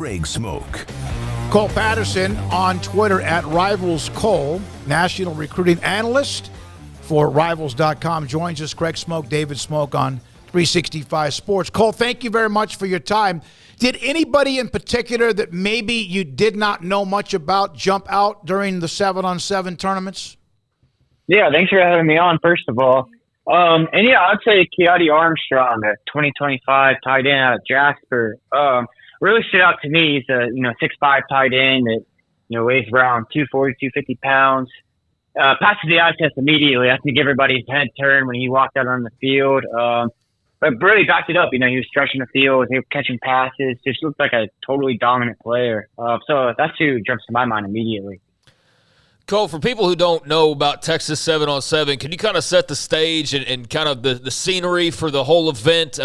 Greg Smoak. Cole Patterson on Twitter at RivalsCole, national recruiting analyst for Rivals.com, joins us. Greg Smoak, David Smoak on 365 Sports. Cole, thank you very much for your time. Did anybody in particular that maybe you did not know much about jump out during the 7-on-7 tournaments? Yeah, thanks for having me on, first of all. I'd say Keati Armstrong, a 2025 tight end out of Jasper. Really stood out to me. He's a 6'5" tight end that weighs around 240, 250 pounds. Passes the eye test immediately. I think everybody's head turned when he walked out on the field. But really backed it up. He was stretching the field, he was catching passes. Just looked like a totally dominant player. So that's who jumps to my mind immediately. Cole, for people who don't know about Texas 7-on-7, can you kind of set the stage and kind of the scenery for the whole event?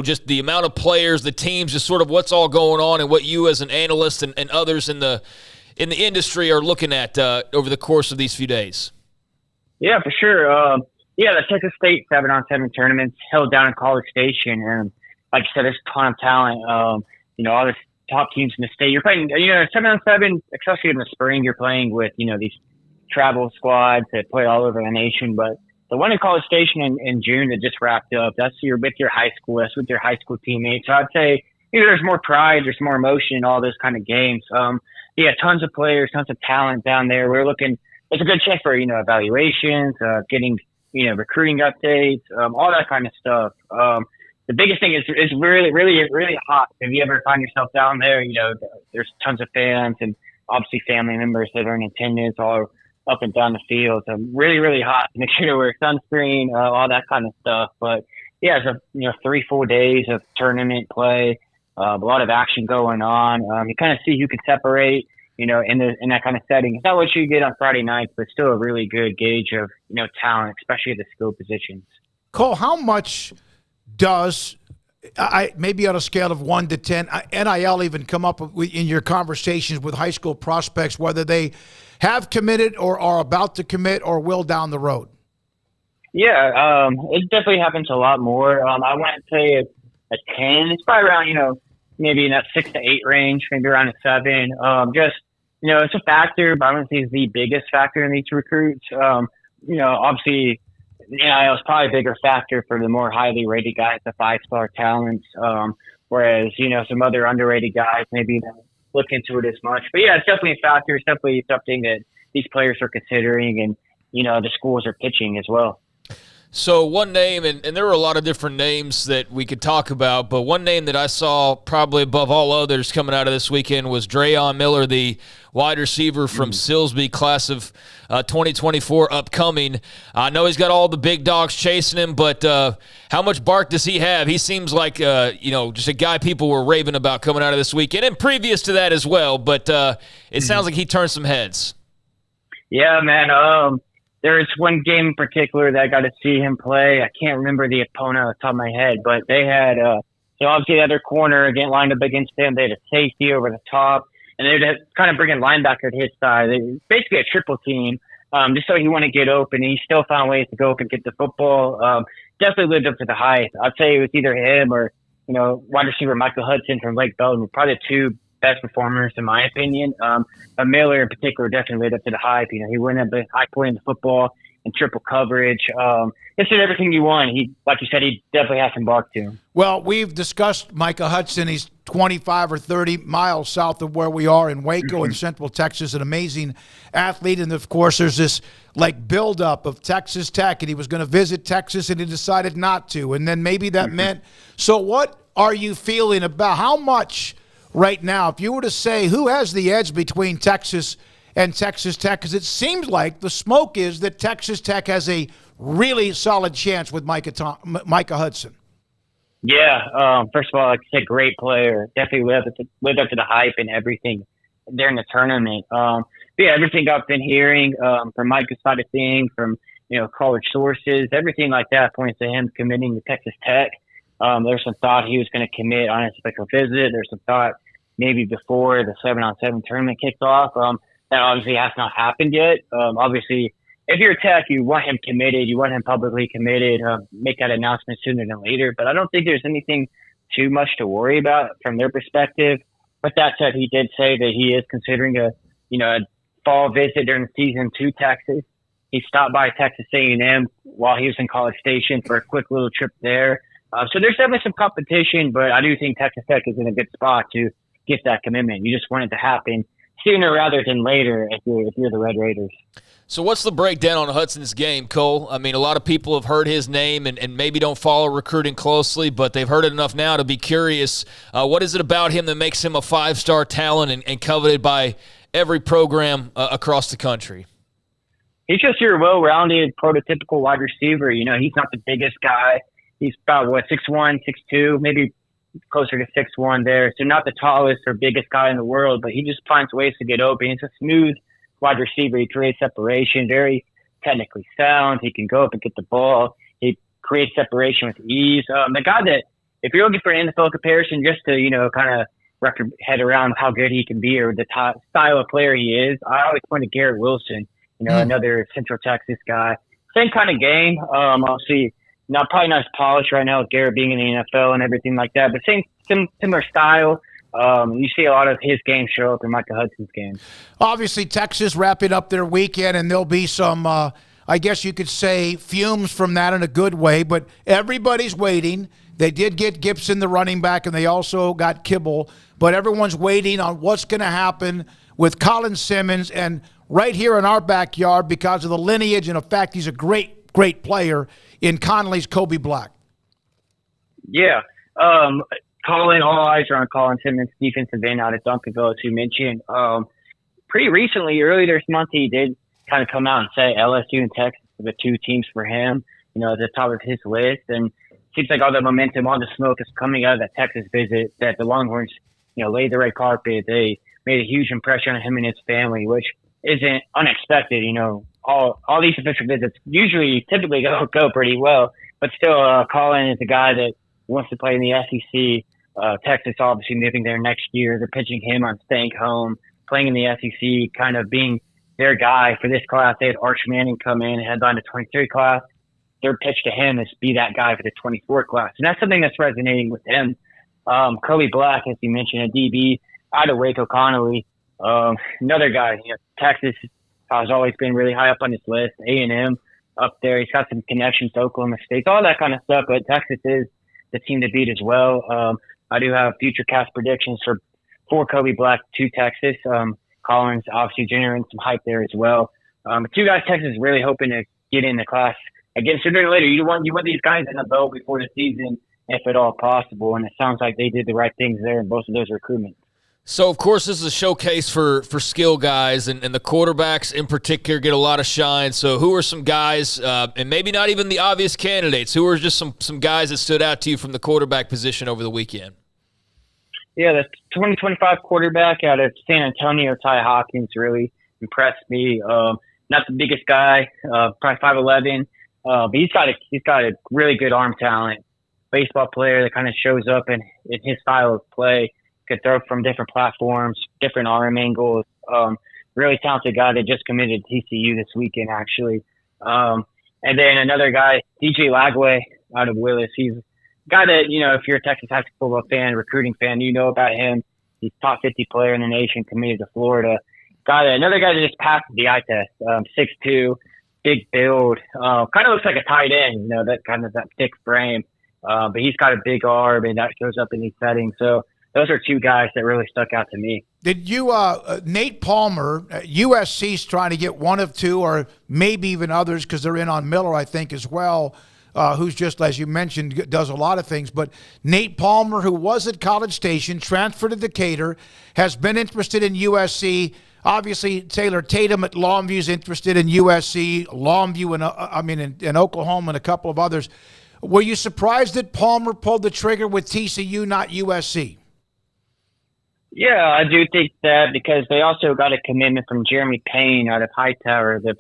Just the amount of players, the teams, just sort of what's all going on and what you as an analyst and others in the industry are looking at over the course of these few days. Yeah, for sure. The Texas State 7-on-7 tournament's held down in College Station. And like you said, there's a ton of talent. All the top teams in the state. You're playing, 7-on-7, especially in the spring, you're playing with, these travel squads that play all over the nation. But the one in College Station in June that just wrapped up, that's with your high school. That's with your high school teammates. So I'd say, there's more pride, there's more emotion in all those kind of games. Tons of players, tons of talent down there. It's a good check for, evaluations, getting, recruiting updates, all that kind of stuff. The biggest thing is really, really, really hot. If you ever find yourself down there, there's tons of fans and obviously family members that are in attendance all up and down the field. So really, really hot. Make sure to wear sunscreen, all that kind of stuff. But yeah, it's 3 full days of tournament play, a lot of action going on. You kind of see who can separate, in that kind of setting. It's not what you get on Friday nights, but still a really good gauge of, talent, especially at the skill positions. Cole, how much does maybe on a scale of 1 to 10, NIL even come up in your conversations with high school prospects, whether they have committed or are about to commit or will down the road? Yeah, it definitely happens a lot more. I wouldn't say a 10. It's probably around, maybe in that 6 to 8 range, maybe around a 7. It's a factor, but I don't think it's the biggest factor in these recruits. Obviously, NIL is probably a bigger factor for the more highly rated guys, the 5-star talents. Whereas, some other underrated guys maybe don't look into it as much. But yeah, it's definitely a factor. It's definitely something that these players are considering and, the schools are pitching as well. So one name, and there were a lot of different names that we could talk about, but one name that I saw probably above all others coming out of this weekend was Dre'Yon Miller, the wide receiver from Silsbee, class of 2024 upcoming. I know he's got all the big dogs chasing him, but how much bark does he have? He seems like, just a guy people were raving about coming out of this weekend, and previous to that as well, but it sounds like he turned some heads. Yeah, man. There's one game in particular that I got to see him play. I can't remember the opponent off the top of my head, but they had, obviously the other corner again lined up against them. They had a safety over the top, and they would kind of bring a linebacker to his side. Basically a triple team, just so he wanted to get open. And he still found ways to go up and get the football. Definitely lived up to the hype. I'd say it was either him or, wide receiver Micah Hudson from Lake Belton, probably the two best performers in my opinion. But Miller in particular definitely lived up to the hype. He went up the high point in the football and triple coverage. Just did everything you want. He, like you said, he definitely has some bark to him. Well, we've discussed Micah Hudson. He's 25 or 30 miles south of where we are in Waco in Central Texas, an amazing athlete. And, of course, there's this, buildup of Texas Tech, and he was going to visit Texas, and he decided not to. And then maybe that meant – so what are you feeling about how much – right now, if you were to say who has the edge between Texas and Texas Tech, because it seems like the smoke is that Texas Tech has a really solid chance with Micah Hudson. Yeah, first of all, like I said, great player. Definitely lived up to the hype and everything during the tournament. Everything I've been hearing from Micah's side of things, from college sources, everything like that points to him committing to Texas Tech. There's some thought he was going to commit on his official visit. There's some thought maybe before the 7-on-7 tournament kicked off. That obviously has not happened yet. Obviously, if you're a Tech, you want him committed. You want him publicly committed. Make that announcement sooner than later. But I don't think there's anything too much to worry about from their perspective. With that said, he did say that he is considering a fall visit during the season to Texas. He stopped by Texas A&M while he was in College Station for a quick little trip there. So there's definitely some competition, but I do think Texas Tech is in a good spot to get that commitment. You just want it to happen sooner rather than later if you're the Red Raiders. So what's the breakdown on Hudson's game, Cole? I mean, a lot of people have heard his name and maybe don't follow recruiting closely, but they've heard it enough now to be curious. What is it about him that makes him a five-star talent and coveted by every program across the country? He's just your well-rounded, prototypical wide receiver. He's not the biggest guy. He's about, 6'1", 6'2", maybe closer to 6'1" there. So not the tallest or biggest guy in the world, but he just finds ways to get open. He's a smooth wide receiver. He creates separation, very technically sound. He can go up and get the ball. He creates separation with ease. The guy that, if you're looking for an NFL comparison, just to, kind of wrap your head around how good he can be or the style of player he is, I always point to Garrett Wilson, another Central Texas guy. Same kind of game. Obviously, probably not as polished right now with Garrett being in the NFL and everything like that, but similar style. You see a lot of his games show up in Micah Hudson's game. Obviously, Texas wrapping up their weekend, and there'll be some, I guess you could say, fumes from that in a good way, but everybody's waiting. They did get Gibson, the running back, and they also got Kibble, but everyone's waiting on what's going to happen with Colin Simmons, and right here in our backyard, because of the lineage and the fact he's a great, great player, in Conley's Kobe Black. Yeah. All eyes are on Colin Simmons, defensive end out of Duncanville, as you mentioned. Pretty recently, earlier this month, he did kind of come out and say LSU and Texas are the two teams for him, at the top of his list. And it seems like all the momentum, all the smoke is coming out of that Texas visit, that the Longhorns, laid the red carpet. They made a huge impression on him and his family, which isn't unexpected. All these official visits typically go pretty well, but still, Colin is a guy that wants to play in the SEC. Texas obviously moving there next year. They're pitching him on staying home, playing in the SEC, kind of being their guy for this class. They had Arch Manning come in, headline the 23 class. Their pitch to him is be that guy for the 24 class. And that's something that's resonating with him. Kobe Black, as you mentioned, a DB out of Waco Connolly. Another guy, Texas has always been really high up on his list. A&M up there. He's got some connections to Oklahoma State, all that kind of stuff. But Texas is the team to beat as well. I do have future cast predictions for Kobe Black to Texas. Collins obviously generating some hype there as well. Two guys Texas is really hoping to get in the class. Again, sooner or later, you want these guys in the boat before the season, if at all possible. And it sounds like they did the right things there in both of those recruitments. So, of course, this is a showcase for skill guys, and the quarterbacks in particular get a lot of shine. So who are some guys, and maybe not even the obvious candidates, who are just some guys that stood out to you from the quarterback position over the weekend? Yeah, the 2025 quarterback out of San Antonio, Ty Hawkins, really impressed me. Not the biggest guy, probably 5'11", but he's got a really good arm talent. Baseball player that kind of shows up in his style of play. Could throw from different platforms, different arm angles. Really talented guy that just committed to TCU this weekend, actually. And then another guy, DJ Lagway out of Willis. He's a guy that, if you're a Texas high school football fan, recruiting fan, you know about him. He's top 50 player in the nation, committed to Florida. Another guy that just passed the eye test, 6'2", big build. Kind of looks like a tight end, that thick frame. But he's got a big arm, and that shows up in these settings. So those are two guys that really stuck out to me. Did you, Nate Palmer, USC's trying to get one of two or maybe even others because they're in on Miller, I think, as well, who's just, as you mentioned, does a lot of things. But Nate Palmer, who was at College Station, transferred to Decatur, has been interested in USC. Obviously, Taylor Tatum at Longview is interested in USC, Longview, in Oklahoma and a couple of others. Were you surprised that Palmer pulled the trigger with TCU, not USC? Yeah, I do think that because they also got a commitment from Jeremy Payne out of Hightower it was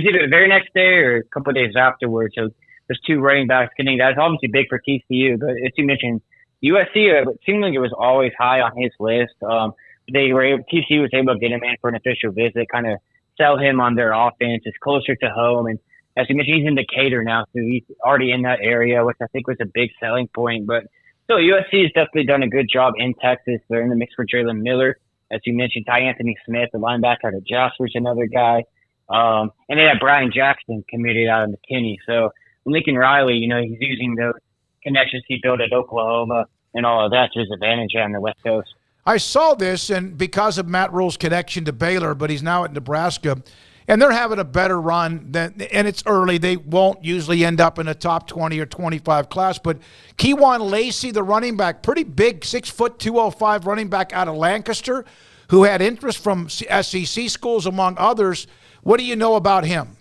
either the very next day or a couple of days afterwards. So there's two running backs getting that. It's obviously big for TCU, but as you mentioned, USC, it seemed like it was always high on his list. TCU was able to get him in for an official visit, kind of sell him on their offense. It's closer to home, and as you mentioned, he's in Decatur now, so he's already in that area, which I think was a big selling point. But So USC has definitely done a good job in Texas. They're in the mix for Jalen Miller. As you mentioned, Ty Anthony Smith, the linebacker out of Jasper's another guy. And they have Brian Jackson committed out of McKinney. So Lincoln Riley, he's using those connections he built at Oklahoma and all of that to his advantage on the West Coast. I saw this, and because of Matt Rule's connection to Baylor, but he's now at Nebraska, and they're having a better run, and it's early. They won't usually end up in a top 20 or 25 class, but Kewan Lacey, the running back, pretty big, 6', 205 running back out of Lancaster, who had interest from SEC schools, among others. What do you know about him?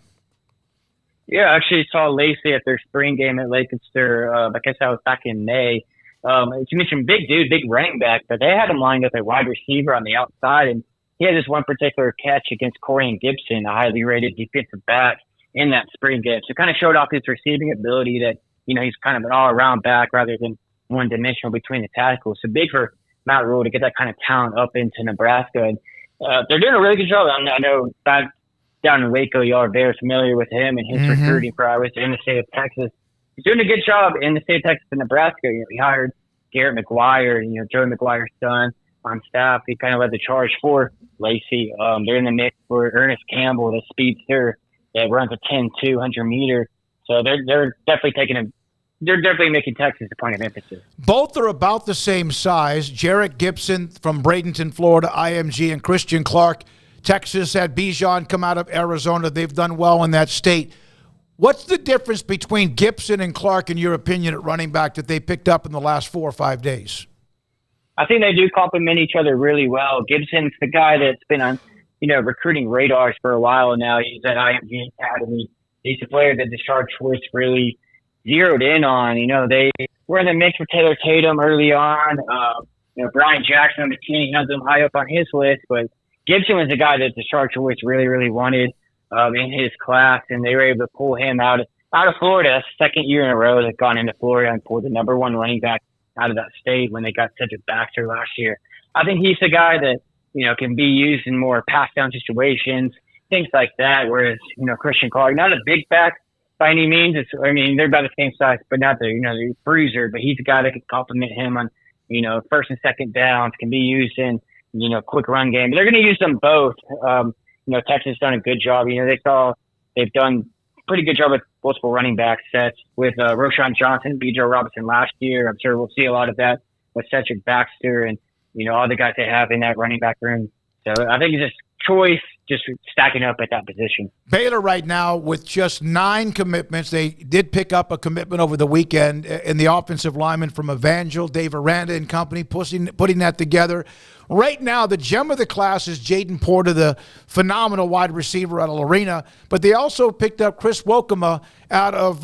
Yeah, I actually saw Lacey at their spring game at Lancaster. I guess that was back in May. As you mentioned, big dude, big running back, but they had him lined up at wide receiver on the outside, and he had this one particular catch against Corian Gibson, a highly rated defensive back in that spring game. So it kind of showed off his receiving ability that, he's kind of an all-around back rather than one-dimensional between the tackles. So big for Matt Rule to get that kind of talent up into Nebraska. And they're doing a really good job. I know back down in Waco, y'all are very familiar with him and his recruiting prowess in the state of Texas. He's doing a good job in the state of Texas and Nebraska. He hired Garrett McGuire, Joey McGuire's son, on staff. He kind of led the charge for Lacey. They're in the mix for Ernest Campbell, the speedster that runs a 10-2 100-meter. So they're definitely they're definitely making Texas a point of emphasis. Both are about the same size. Jarrett Gibson from Bradenton, Florida, IMG, and Christian Clark. Texas had Bijan come out of Arizona. They've done well in that state. What's the difference between Gibson and Clark, in your opinion, at running back that they picked up in the last 4 or 5 days? I think they do complement each other really well. Gibson's the guy that's been on, recruiting radars for a while now. He's at IMG Academy. He's a player that the Sharp Choice really zeroed in on. They were in the mix for Taylor Tatum early on. Brian Jackson on McKinney has him high up on his list, but Gibson was the guy that the Sharp Choice really, really wanted in his class, and they were able to pull him out of Florida. Second year in a row they've gone into Florida and pulled the number one running back out of that state when they got Cedric Baxter last year. I think he's the guy that, can be used in more pass down situations, things like that. Whereas, Christian Clark, not a big back by any means. They're about the same size, but not the bruiser, but he's a guy that can complement him on, first and second downs, can be used in, quick run game. But they're going to use them both. Texas has done a good job. They've done pretty good job with multiple running back sets with Roshan Johnson, B.J. Robinson last year. I'm sure we'll see a lot of that with Cedric Baxter and, all the guys they have in that running back room. So I think it's just choice, just stacking up at that position. Baylor right now with just 9 commitments. They did pick up a commitment over the weekend in the offensive lineman from Evangel, Dave Aranda and company, putting that together. Right now, the gem of the class is Jaden Porter, the phenomenal wide receiver out of Lorena. But they also picked up Chris Wokema out of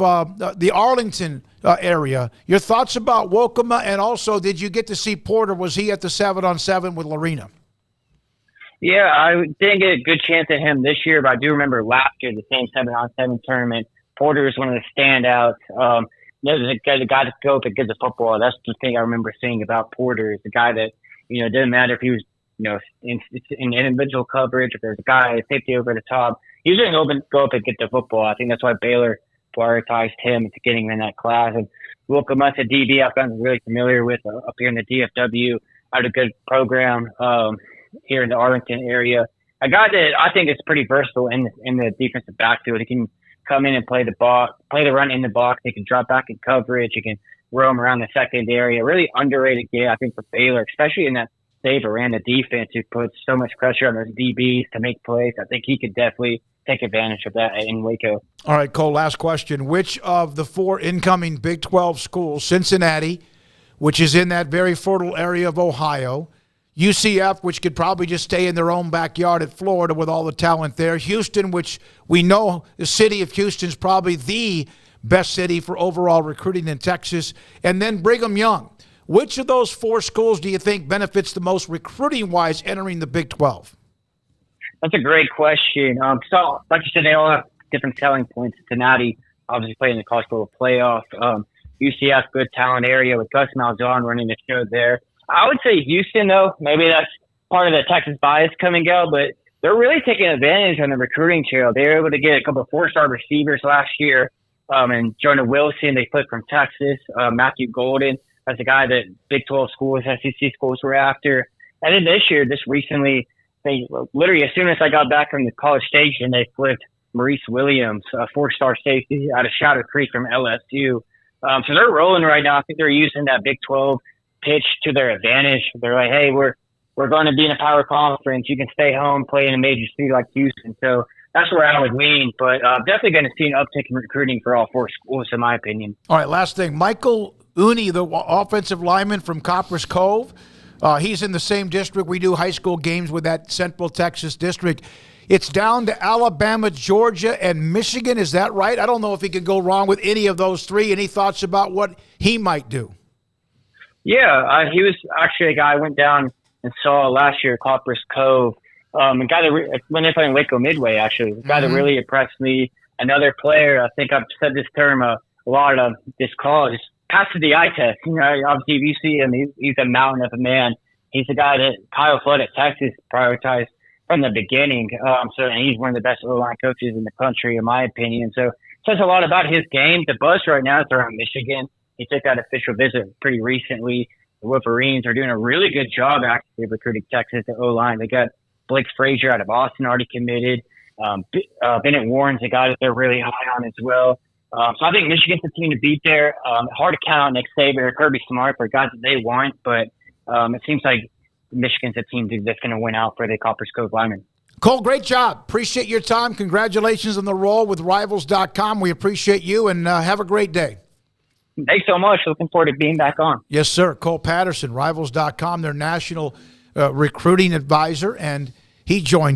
the Arlington area. Your thoughts about Wokema, and also did you get to see Porter? Was he at the 7-on-7 with Lorena? Yeah, I didn't get a good chance at him this year, but I do remember last year, the same 7-on-7 tournament. Porter was one of the standouts. The guy that goes up and gives the football. That's the thing I remember seeing about Porter, is the guy that, it doesn't matter if he was, in individual coverage, if there's a guy, safety over the top. He was going to go up and get the football. I think that's why Baylor prioritized him into getting him in that class. And Wilkins, a DB I've gotten really familiar with up here in the DFW, had a good program here in the Arlington area. A guy that I think is pretty versatile in the defensive backfield. He can come in and play the run in the box. He can drop back in coverage. He can roam around the secondary. A really underrated guy, I think, for Baylor, especially in that Dave Aranda defense, who puts so much pressure on those DBs to make plays. I think he could definitely take advantage of that in Waco. All right, Cole, last question. Which of the 4 incoming Big 12 schools, Cincinnati, which is in that very fertile area of Ohio, UCF, which could probably just stay in their own backyard at Florida with all the talent there, Houston, which we know the city of Houston is probably the best city for overall recruiting in Texas, and then Brigham Young. Which of those 4 schools do you think benefits the most recruiting-wise entering the Big 12? That's a great question. So, like you said, they all have different selling points. Cincinnati, obviously playing the college football playoff. UCF, good talent area with Gus Malzahn running the show there. I would say Houston, though. Maybe that's part of the Texas bias coming out, but they're really taking advantage on the recruiting trail. They were able to get a couple of 4-star receivers last year. And Jonah Wilson, they flipped from Texas. Matthew Golden, as a guy that Big 12 schools, SEC schools were after. And then this recently, they literally, as soon as I got back from the College Station, they flipped Maurice Williams, a 4-star safety out of Shadow Creek from LSU. So they're rolling right now. I think they're using that Big 12 pitch to their advantage. They're like, hey, we're going to be in a power conference. You can stay home, play in a major city like Houston. So that's where I would lean. But definitely going to see an uptick in recruiting for all 4 schools, in my opinion. All right, last thing. Michael Uni, the offensive lineman from Copper's Cove, he's in the same district. We do high school games with that Central Texas district. It's down to Alabama, Georgia, and Michigan. Is that right? I don't know if he could go wrong with any of those 3. Any thoughts about what he might do? Yeah, he was actually a guy I went down and saw last year at Copper's Cove. A guy that when they played in Waco Midway, actually, a guy that really impressed me. Another player, I think I've said this term a lot of this call, just passes the eye test. You know, obviously, if you see him, he's a mountain of a man. He's a guy that Kyle Flood at Texas prioritized from the beginning. And he's one of the best O-line coaches in the country, in my opinion. So it says a lot about his game. The buzz right now is around Michigan. He took that official visit pretty recently. The Wolverines are doing a really good job actually recruiting Texas at O-line. They got Blake Frazier out of Austin already committed. Bennett Warren's a guy that they're really high on as well. So I think Michigan's the team to beat there. Hard to count out Nick Saban or Kirby Smart for guys that they want, but it seems like Michigan's a team that's going to win out for the Copper's Cove linemen. Cole, great job. Appreciate your time. Congratulations on the role with Rivals.com. We appreciate you, and have a great day. Thanks so much. Looking forward to being back on. Yes, sir. Cole Patterson, Rivals.com, their national recruiting advisor, and he joined us.